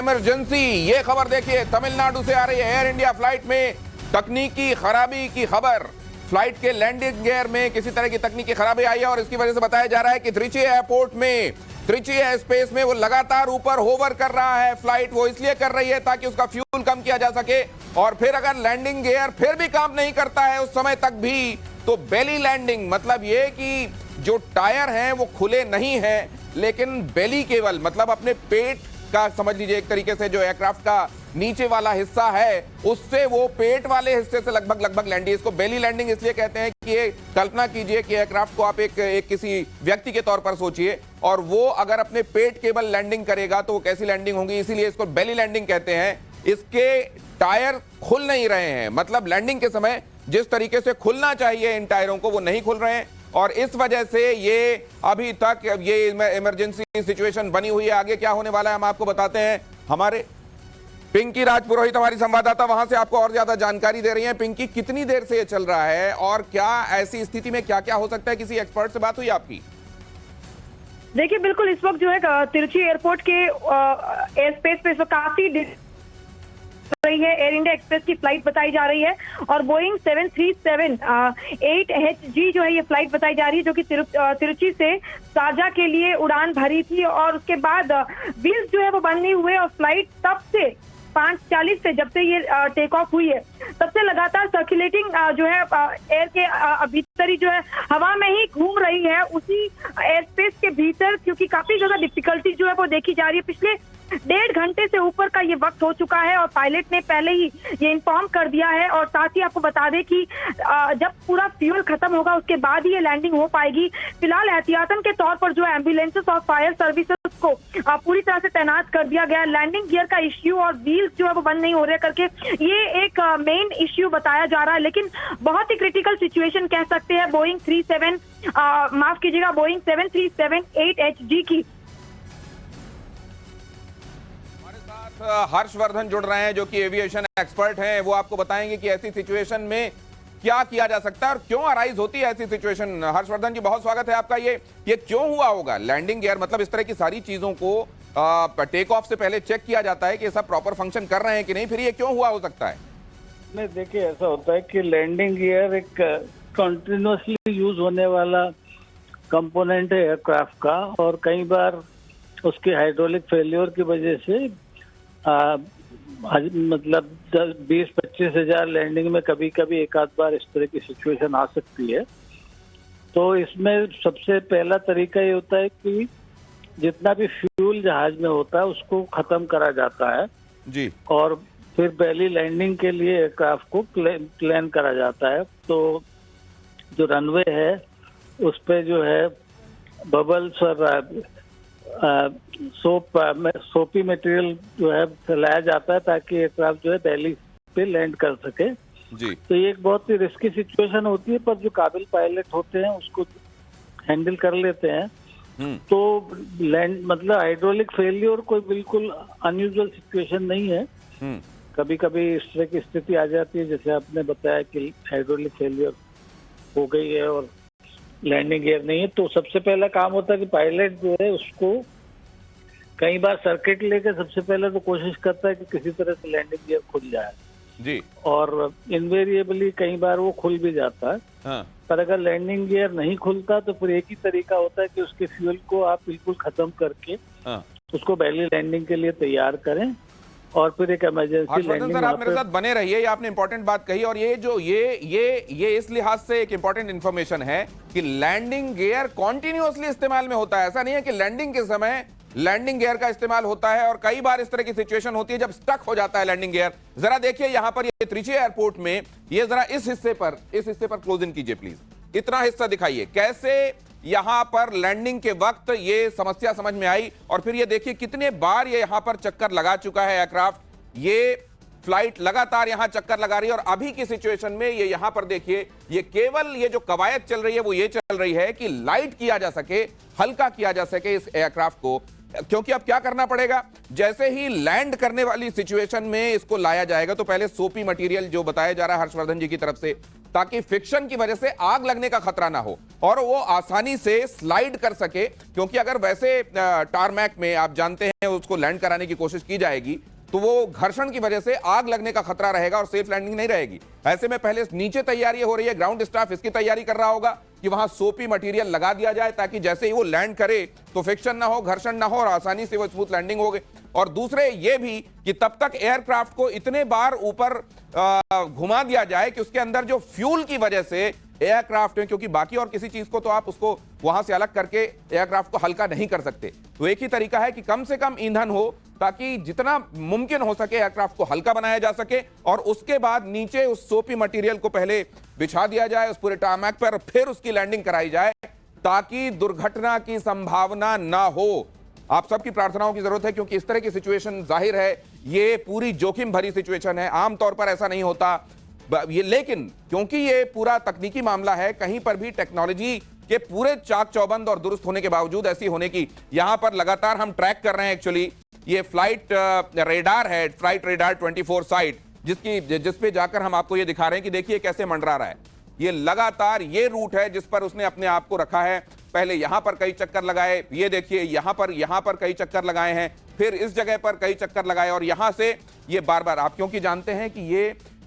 Emergency, ये खबर देखिए, तमिलनाडु से आ रही है। एयर इंडिया फ्लाइट में तकनीकी खराबी की खबर। फ्लाइट के लैंडिंग गियर में किसी तरह की तकनीकी खराबी आई है और इसकी वजह से बताया जा रहा है कि त्रिची एयरपोर्ट में, त्रिची एयर स्पेस में वो लगातार ऊपर होवर कर रहा है। फ्लाइट वो इसलिए कर रही है ताकि उसका फ्यूल कम किया जा सके, और फिर अगर लैंडिंग गियर फिर भी काम नहीं करता है उस समय तक भी, तो बेली लैंडिंग, मतलब ये कि जो टायर हैं वो खुले नहीं है, लेकिन बेली केवल, मतलब अपने पेट का समझ लीजिए एक तरीके से, जो एयरक्राफ्ट का नीचे वाला हिस्सा है उससे वो पेट वाले हिस्से से लगभग लैंडिंग। इसको बेली लैंडिंग इसलिए कहते हैं कि ये कल्पना कीजिए कि एयरक्राफ्ट को आप एक किसी व्यक्ति के तौर पर सोचिए, और वो अगर अपने पेट केवल लैंडिंग करेगा तो वो कैसी लैंडिंग होगी, इसीलिए इसको बेली लैंडिंग कहते हैं। इसके टायर खुल नहीं रहे हैं, मतलब लैंडिंग के समय जिस तरीके से खुलना चाहिए इन टायरों को वो नहीं खुल रहे हैं, और इस वजह से ये अभी तक ये इमरजेंसी सिचुएशन बनी हुई है। आगे क्या होने वाला है हम आपको बताते हैं। हमारे पिंकी राजपुरोहित हमारी संवाददाता वहां से आपको और ज्यादा जानकारी दे रही हैं। पिंकी, कितनी देर से ये चल रहा है और क्या ऐसी स्थिति में क्या क्या हो सकता है? किसी एक्सपर्ट से बात हुई आपकी? देखिए, बिल्कुल इस वक्त जो है तिरुचि एयरपोर्ट के एयर स्पेस पे काफी रही है। एयर इंडिया एक्सप्रेस की फ्लाइट बताई जा रही है और बोइंग 737-8HG जो है ये फ्लाइट बताई जा रही है, जो कि तिरुचि से शारजा के लिए उड़ान भरी थी, और उसके बाद व्हील्स जो है वो बंद नहीं हुए और फ्लाइट तब से 5:40 से, जब से ये टेक ऑफ हुई है, तब से लगातार सर्कुलेटिंग जो है एयर के भीतर ही जो है हवा में ही घूम रही है, उसी एयर स्पेस के भीतर, क्योंकि काफी ज्यादा डिफिकल्टी जो है वो देखी जा रही है। पिछले 1.5 घंटे से ऊपर का ये वक्त हो चुका है और पायलट ने पहले ही ये इन्फॉर्म कर दिया है, और साथ ही आपको बता दें कि जब पूरा फ्यूल खत्म होगा उसके बाद ही ये लैंडिंग हो पाएगी। फिलहाल एहतियातन के तौर पर जो एम्बुलेंसेस और फायर सर्विसेज को पूरी तरह से तैनात कर दिया गया। लैंडिंग गियर का इश्यू और व्हील्स जो है वो बंद नहीं हो रहे करके ये एक मेन इश्यू बताया जा रहा है, लेकिन बहुत ही क्रिटिकल सिचुएशन कह सकते हैं बोइंग 737-8HG की। हर्षवर्धन जुड़ रहे हैं जो कि एविएशन एक्सपर्ट हैं, वो आपको बताएंगे कि ऐसी सिचुएशन में क्या किया जा सकता है और क्यों अराइज होती है ऐसी सिचुएशन। हर्षवर्धन जी, बहुत स्वागत है आपका। ये क्यों हुआ होगा? लैंडिंग गियर, मतलब इस तरह की सारी चीजों को टेक ऑफ से पहले चेक किया जाता है कि ये सब प्रॉपर फंक्शन कर रहे हैं कि नहीं, फिर ये क्यों हुआ हो सकता है? नहीं, देखिए, ऐसा होता है कि लैंडिंग गियर एक कंटिन्यूअसली यूज होने वाला कंपोनेंट है एयरक्राफ्ट का, और कई बार उसके हाइड्रोलिक फेलियर की वजह से मतलब 20-25 हजार लैंडिंग में कभी कभी एक आध बार इस तरह की सिचुएशन आ सकती है। तो इसमें सबसे पहला तरीका ये होता है कि जितना भी फ्यूल जहाज में होता है उसको खत्म करा जाता है जी, और फिर पहली लैंडिंग के लिए एयरक्राफ्ट को प्लान करा जाता है। तो जो रनवे है उस पे जो है बबल्स और सोपी मटेरियल जो है फैलाया जाता है ताकि एयरक्राफ्ट जो है दिल्ली पे लैंड कर सके जी। तो ये एक बहुत ही रिस्की सिचुएशन होती है, पर जो काबिल पायलट होते हैं उसको हैंडल कर लेते हैं। तो लैंड मतलब हाइड्रोलिक फेलियर कोई बिल्कुल अनयूजुअल सिचुएशन नहीं है। कभी कभी इस तरह की स्थिति आ जाती है, जैसे आपने बताया कि हाइड्रोलिक फेलियर हो गई है और लैंडिंग गियर नहीं है। तो सबसे पहला काम होता है कि पायलट जो है उसको कई बार सर्किट लेकर सबसे पहले तो कोशिश करता है कि किसी तरह से लैंडिंग गियर खुल जाए जी, और इनवेरिएबली कई बार वो खुल भी जाता है। हाँ। पर अगर लैंडिंग गियर नहीं खुलता तो फिर एक ही तरीका होता है कि उसके फ्यूल को आप बिल्कुल खत्म करके उसको पहली लैंडिंग के लिए तैयार करें और फिर एक इमरजेंसी लैंडिंग। सर, आप मेरे साथ बने रहिए, ये आपने इंपॉर्टेंट बात कही, और ये जो ये इस लिहाज से एक इंपॉर्टेंट इंफॉर्मेशन है कि लैंडिंग गियर कॉन्टिन्यूअसली इस्तेमाल में होता है। ऐसा नहीं है कि लैंडिंग के समय लैंडिंग गियर का इस्तेमाल होता है, और कई बार इस तरह की सिचुएशन होती है जब स्टक हो जाता है लैंडिंग गियर। जरा देखिए यहां पर ये त्रिची एयरपोर्ट में, ये जरा इस हिस्से पर क्लोज इन कीजिए प्लीज, इतना हिस्सा दिखाइए कैसे यहां पर लैंडिंग के वक्त ये समस्या समझ में आई, और फिर ये देखिए कितने बार ये यहां पर चक्कर लगा चुका है एयरक्राफ्ट। ये फ्लाइट लगातार यहां चक्कर लगा रही है, और अभी की सिचुएशन में ये यहां पर देखिए, ये केवल ये जो कवायद चल रही है वो ये चल रही है कि लाइट किया जा सके, हल्का किया जा सके इस एयरक्राफ्ट को। क्योंकि अब क्या करना पड़ेगा, जैसे ही लैंड करने वाली सिचुएशन में इसको लाया जाएगा तो पहले सोपी मटेरियल जो बताया जा रहा है हर्षवर्धन जी की तरफ से, ताकि फ्रिक्शन की वजह से आग लगने का खतरा ना हो और वो आसानी से स्लाइड कर सके। क्योंकि अगर वैसे टारमैक में आप जानते हैं उसको लैंड कराने की कोशिश की जाएगी तो वो घर्षण की वजह से आग लगने का खतरा रहेगा और सेफ लैंडिंग नहीं रहेगी। ऐसे में पहले नीचे तैयारी हो रही है, ग्राउंड स्टाफ इसकी तैयारी कर रहा होगा कि वहां सोपी मटेरियल लगा दिया जाए ताकि जैसे ही वो लैंड करे तो फ्रिक्शन ना हो, घर्षण ना हो और आसानी से वो स्मूथ लैंडिंग हो गई। और दूसरे ये भी कि तब तक एयरक्राफ्ट को इतने बार ऊपर घुमा दिया जाए कि उसके अंदर जो फ्यूल की वजह से एयरक्राफ्ट में, क्योंकि बाकी और किसी चीज को तो आप उसको वहां से अलग करके एयरक्राफ्ट को हल्का नहीं कर सकते, तो एक ही तरीका है कि कम से कम ईंधन हो ताकि जितना मुमकिन हो सके एयरक्राफ्ट को हल्का बनाया जा सके और उसके बाद नीचे उस सोपी मटेरियल को पहले बिछा दिया जाए उस पूरे टारमैक पर, फिर उसकी लैंडिंग कराई जाए ताकि दुर्घटना की संभावना ना हो। आप सबकी प्रार्थनाओं की जरूरत है क्योंकि इस तरह की सिचुएशन जाहिर है ये पूरी जोखिम भरी सिचुएशन है, आमतौर पर ऐसा नहीं होता ये, लेकिन क्योंकि ये पूरा तकनीकी मामला है, कहीं पर भी टेक्नोलॉजी के पूरे चाक चौबंद और दुरुस्त होने के बावजूद ऐसी होने की यहां पर लगातार हम ट्रैक कर रहे हैं। एक्चुअली ये फ्लाइट रेडार है, फ्लाइट रेडार 24 साइट, जिस पे जाकर हम आपको ये दिखा रहे हैं कि देखिए कैसे मंडरा रहा है। ये लगातार ये रूट है जिस पर उसने अपने आप को रखा है। पहले यहां पर कई चक्कर लगाए, ये देखिए यहां पर कई चक्कर लगाए हैं, फिर इस जगह पर कई चक्कर लगाए और यहां से ये बार बार, आप क्योंकि जानते हैं कि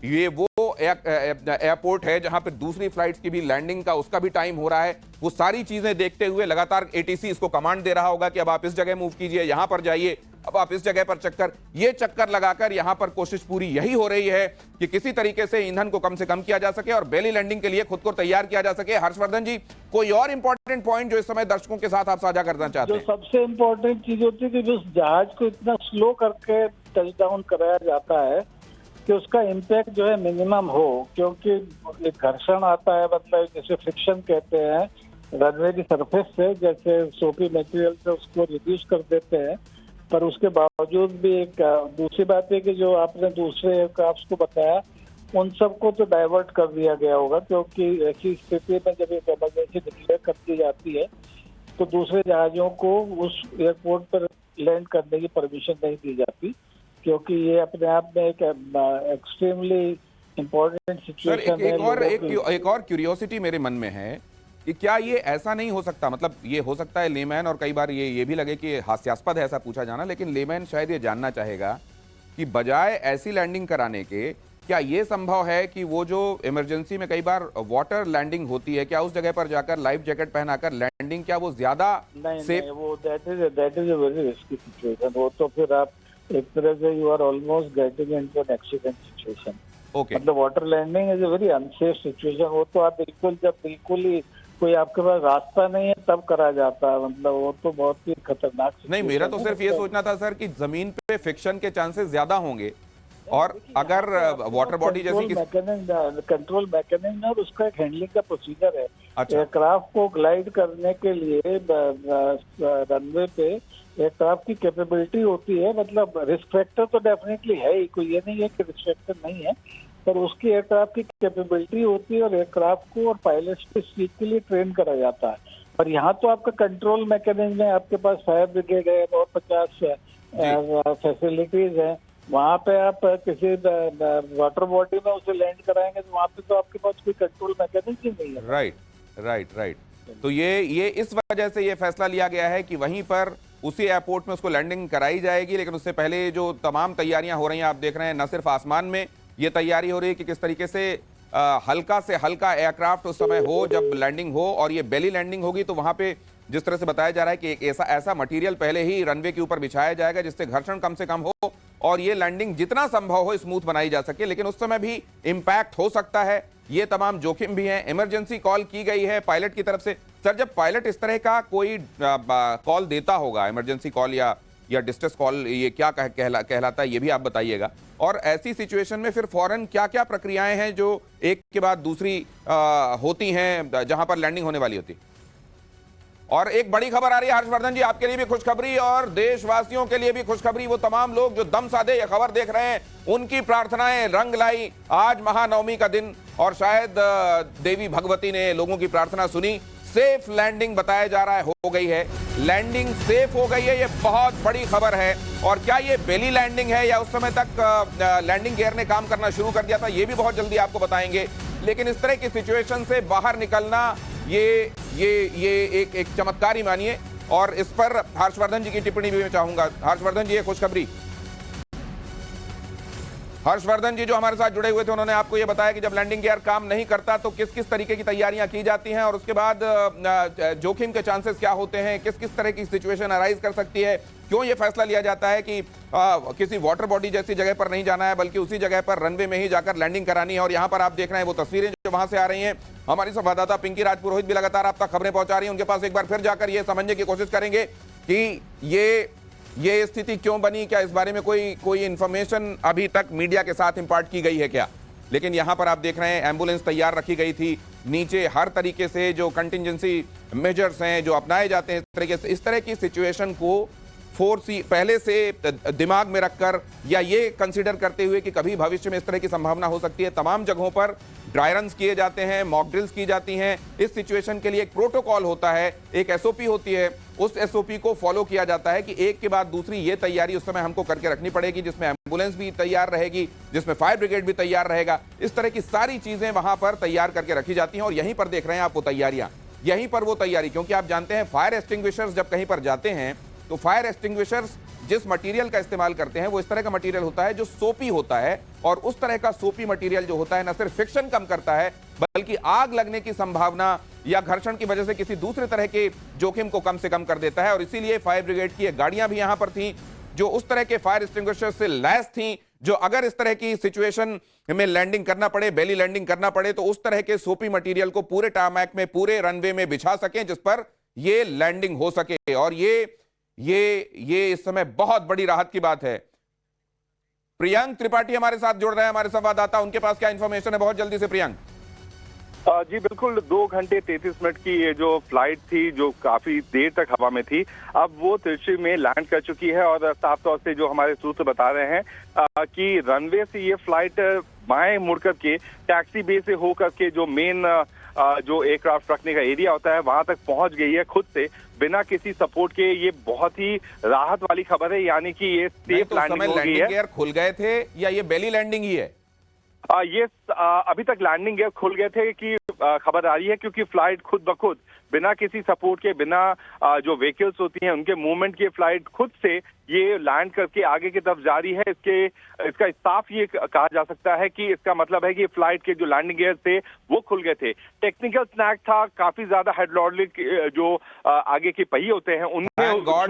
ये वो एयरपोर्ट है जहां पे दूसरी फ्लाइट्स की भी लैंडिंग का उसका भी टाइम हो रहा है। वो सारी चीजें देखते हुए लगातार एटीसी इसको कमांड दे रहा होगा कि अब आप इस जगह मूव कीजिए, यहां पर जाइए, अब आप इस जगह पर चक्कर लगाकर यहां पर कोशिश पूरी यही हो रही है कि किसी तरीके से ईंधन को कम से कम किया जा सके और बेली लैंडिंग के लिए खुद को तैयार किया जा सके। हर्षवर्धन जी, कोई और इंपॉर्टेंट पॉइंट जो इस समय दर्शकों के साथ आप साझा करना चाहते हैं? जो सबसे इंपॉर्टेंट चीज होती है कि उस जहाज को इतना स्लो करके टच डाउन कराया जाता है कि उसका इम्पैक्ट जो है मिनिमम हो, क्योंकि एक घर्षण आता है, मतलब जैसे फ्रिक्शन कहते हैं रनवे की सरफेस से, जैसे सोपी मटेरियल से उसको रिड्यूस कर देते हैं। पर उसके बावजूद भी एक दूसरी बात है कि जो आपने दूसरे एयरक्राफ्ट को बताया उन सबको तो डाइवर्ट कर दिया गया होगा, क्योंकि ऐसी स्थिति में जब एक इमरजेंसी डिक्लेयर कर दी जाती है तो दूसरे जहाजों को उस एयरपोर्ट पर लैंड करने की परमिशन नहीं दी जाती, क्योंकि ये अपने आप में एक एक्सट्रीमली इम्पोर्टेंट सिचुएशन है। एक और क्यूरियोसिटी मेरे मन में है कि क्या ये ऐसा नहीं हो सकता, मतलब ये हो सकता है लेमैन, और कई बार ये भी लगे कि हास्यास्पद है ऐसा पूछा जाना, लेकिन लेमैन शायद ये जानना चाहेगा कि बजाय ऐसी लैंडिंग कराने के क्या ये संभव है कि वो जो इमरजेंसी में कई बार वाटर लैंडिंग होती है, क्या उस जगह पर जाकर लाइफ जैकेट पहनाकर लैंडिंग, क्या वो ज्यादा नहीं, वो that is a very risky situation. वो तो फिर आप एक तरह से you are almost getting into an accident situation. Okay, मतलब water landing is a very unsafe situation. वो तो आप बिल्कुल ही कोई आपके पास रास्ता नहीं है तब करा जाता है, मतलब वो तो बहुत ही खतरनाक। नहीं, मेरा तो सिर्फ ये सोचना था सर कि जमीन पे फ्रिक्शन के चांसेस ज्यादा होंगे और अगर वाटर बॉडी जैसी कंट्रोल मैकेनिज्म और उसका एक हैंडलिंग का प्रोसीजर है। अच्छा। एयरक्राफ्ट को ग्लाइड करने के लिए रनवे पे एयरक्राफ्ट की कैपेबिलिटी होती है, मतलब रिस्क फैक्टर तो डेफिनेटली है ही, कोई ये नहीं है कि रिस्क फैक्टर नहीं है, पर उसकी एयरक्राफ्ट की कैपेबिलिटी होती है और एयरक्राफ्ट को और पायलट्स को इस चीज के लिए ट्रेन करा जाता है। और यहाँ तो आपका कंट्रोल मैकेनिज्म है, आपके पास फायर ब्रिगेड है और 50 फैसिलिटीज है। वहाँ पे आप किसी वाटर बॉडी में उसे लैंड कराएंगे तो वहाँ पे तो आपके पास कोई कंट्रोल मैकेनिज्म नहीं है। राइट। तो ये इस वजह से ये फैसला लिया गया है कि वहीं पर उसी एयरपोर्ट में उसको लैंडिंग कराई जाएगी, लेकिन उससे पहले जो तमाम तैयारियां हो रही हैं आप देख रहे हैं, न सिर्फ आसमान में ये तैयारी हो रही है कि किस तरीके से हल्का से हल्का एयरक्राफ्ट उस समय हो जब लैंडिंग हो, और ये बेली लैंडिंग होगी तो वहां पे जिस तरह से बताया जा रहा है कि एक ऐसा मटेरियल पहले ही रनवे के ऊपर बिछाया जाएगा जिससे घर्षण कम से कम हो और ये लैंडिंग जितना संभव हो स्मूथ बनाई जा सके। लेकिन उस समय भी इंपैक्ट हो सकता है, ये तमाम जोखिम भी हैं। इमरजेंसी कॉल की गई है पायलट की तरफ से। सर, जब पायलट इस तरह का कोई कॉल देता होगा, इमरजेंसी कॉल या डिस्ट्रेस कॉल, ये क्या कहलाता है ये भी आप बताइएगा। और ऐसी सिचुएशन में फिर फौरन क्या क्या प्रक्रियाएं हैं जो एक के बाद दूसरी होती हैं जहां पर लैंडिंग होने वाली होती? और एक बड़ी खबर आ रही है हर्षवर्धन जी, आपके लिए भी खुशखबरी और देशवासियों के लिए भी खुशखबरी। वो तमाम लोग जो दम साधे ये खबर देख रहे हैं उनकी प्रार्थनाएं रंग लाई। आज महानवमी का दिन और शायद देवी भगवती ने लोगों की प्रार्थना सुनी। सेफ लैंडिंग बताया जा रहा है हो गई है, लैंडिंग सेफ हो गई है, ये बहुत बड़ी खबर है। और क्या ये बेली लैंडिंग है या उस समय तक लैंडिंग गियर ने काम करना शुरू कर दिया था, ये भी बहुत जल्दी आपको बताएंगे। लेकिन इस तरह की सिचुएशन से बाहर निकलना ये एक चमत्कार ही मानिए। और इस पर हर्षवर्धन जी की टिप्पणी भी मैं चाहूंगा। हर्षवर्धन जी, ये खुशखबरी, हर्षवर्धन जी जो हमारे साथ जुड़े हुए थे, उन्होंने आपको यह बताया कि जब लैंडिंग गियर काम नहीं करता तो किस किस तरीके की तैयारियां की जाती हैं और उसके बाद जोखिम के चांसेस क्या होते हैं, किस किस तरह की सिचुएशन अराइज कर सकती है, क्यों यह फैसला लिया जाता है कि किसी वाटर बॉडी जैसी जगह पर नहीं जाना है बल्कि उसी जगह पर रनवे में ही जाकर लैंडिंग करानी है। और यहां पर आप देख रहे हैं वो तस्वीरें जो वहां से आ रही हैं। हमारी संवाददाता पिंकी राजपुरोहित भी लगातार आप तक खबरें पहुंचा रही हैं। उनके पास एक बार फिर जाकर ये समझने की कोशिश करेंगे कि ये स्थिति क्यों बनी, क्या इस बारे में कोई इंफॉर्मेशन अभी तक मीडिया के साथ इंपार्ट की गई है क्या। लेकिन यहां पर आप देख रहे हैं एम्बुलेंस तैयार रखी गई थी, नीचे हर तरीके से जो कंटिजेंसी मेजर्स हैं जो अपनाए जाते हैं इस तरह की सिचुएशन को पहले से दिमाग में रखकर या ये कंसीडर करते हुए कि कभी भविष्य में इस तरह की संभावना हो सकती है, तमाम जगहों पर ड्राई रन्स किए जाते हैं, मॉक ड्रिल्स की जाती हैं। इस सिचुएशन के लिए एक प्रोटोकॉल होता है, एक एसओपी होती है, उस एसओपी को फॉलो किया जाता है कि एक के बाद दूसरी ये तैयारी उस समय हमको करके रखनी पड़ेगी, जिसमें एम्बुलेंस भी तैयार रहेगी, जिसमें फायर ब्रिगेड भी तैयार रहेगा। इस तरह की सारी चीजें वहां पर तैयार करके रखी जाती हैं और यहीं पर देख रहे हैं आप वो तैयारियां, यहीं पर वो तैयारी, क्योंकि आप जानते हैं फायर एक्सटिंग्विशर्स जब कहीं पर जाते हैं तो फायर एक्सटिंग्विशर्स जिस मटेरियल का इस्तेमाल करते हैं वो इस तरह का मटेरियल होता है जो सोपी होता है। और उस तरह का सोपी मटेरियल जो होता है न सिर्फ फ्रिक्शन कम करता है बल्कि आग लगने की संभावना या घर्षण की वजह से किसी दूसरे तरह के जोखिम को कम से कम कर देता है। और इसीलिए फायर ब्रिगेड की गाड़ियां भी यहां पर थी जो उस तरह के फायर एक्सटिंग्विशर्स से लैस थी, जो अगर इस तरह की सिचुएशन में लैंडिंग करना पड़े, बेली लैंडिंग करना पड़े, तो उस तरह के सोपी मटेरियल को पूरे टारमैक में, पूरे रनवे में बिछा सकें जिस पर ये लैंडिंग हो सके। और ये इस समय बहुत बड़ी राहत की बात है। प्रियंक त्रिपाठी हमारे साथ जुड़ रहे हैं, हमारे संवाददाता, उनके पास क्या इंफॉर्मेशन है, बहुत जल्दी से प्रियंक। जी बिल्कुल, 2 घंटे 33 मिनट की ये जो फ्लाइट थी जो काफी देर तक हवा में थी, अब वो त्रिची में लैंड कर चुकी है। और साफ तौर से जो हमारे सूत्र बता रहे हैं कि रनवे से ये फ्लाइट बाएं मुड़कर के टैक्सी बे से होकर के जो मेन जो एयरक्राफ्ट रखने का एरिया होता है वहां तक पहुंच गई है खुद से, बिना किसी सपोर्ट के। ये बहुत ही राहत वाली खबर है, यानी कि ये सेफ लैंडिंग हो गई है। गियर खुल गए थे या ये बेली लैंडिंग ही है? ये अभी तक लैंडिंग गियर खुल गए थे कि खबर आ रही है, क्योंकि फ्लाइट खुद ब खुद बिना किसी सपोर्ट के, बिना जो व्हीकल्स होती हैं उनके मूवमेंट की फ्लाइट खुद से ये लैंड करके आगे की तरफ जा रही है। इसका साफ ये कहा जा सकता है कि इसका मतलब है कि फ्लाइट के जो लैंडिंग गियर थे वो खुल गए थे। टेक्निकल स्नैक था, काफी ज्यादा हाइड्रोलिक जो आगे के पहिए होते हैं उनमें